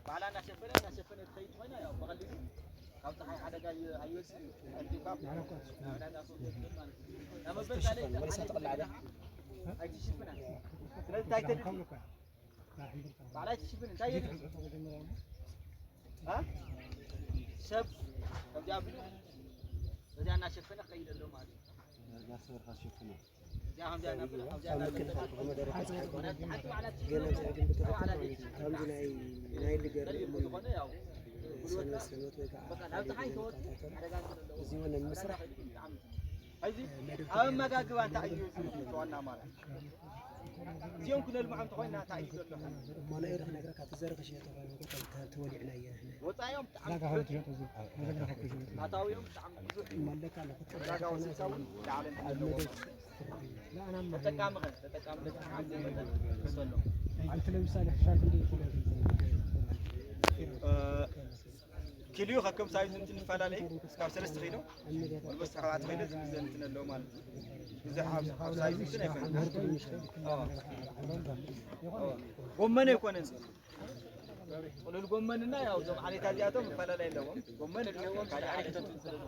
ባላና ሸፈነ ትኸይድ ኮይና ያው በቀሊሉ ካብ ፀሓይ ሓደጋ ኣይወፅእ ኣልቲካ ዕዳጋ ሱቅ ትብል ማለት እዩ ናመበል ካለ ኣይትሽፍና ስለዚ እንታይ ተድሊ ባላ ኣይትሽፍን እንታይ የድሊ ሰብ ከምዚኣ ብሉ በዚያ እናሸፈነ ክኸይድ ኣለዎ ማለት እዩ ናስበርካ ሸፍነ እዚኣ ከምዚኣ ናይ ልገር ዝኾነ ያው ሰነሰነት ወይ ከዓ ናብ ፀሓይ ተወጥ ሓደጋ ኣለዎ እዚ ወለ ምስራሕ ሕዚ ኣብ መጋግባ እንታይ እዩ ዝዋና ማለት እዚኦም ክነልምዖም ተኾይና እንታይ እዩ ዘሎ ማለ ኤርክ ነገርካ ተዘርክ ሸየተ ኮይኑ ተወሊዕና እየ ወፃዮም ኣታዊኦም ብጣዕሚ ብዙሕ መለካ ለክተጋጋ ወሲሳውን ላዕለን ኣለዎ ተጠቃሚ ዓብዪ መጠን ክሰሎ አንተ ለምሳሌ ሻት እንዴት كيلو خكم سايز نتن فلالي كاب سلست خيلو والبس حوات خيلو زين نتن اللو مال إذا حاب سايز نتن يكون قمنا يكون إنسان قولوا القمنا يا وزم علي تازياتهم فلالي لهم قمنا اللي هو كان علي تنزل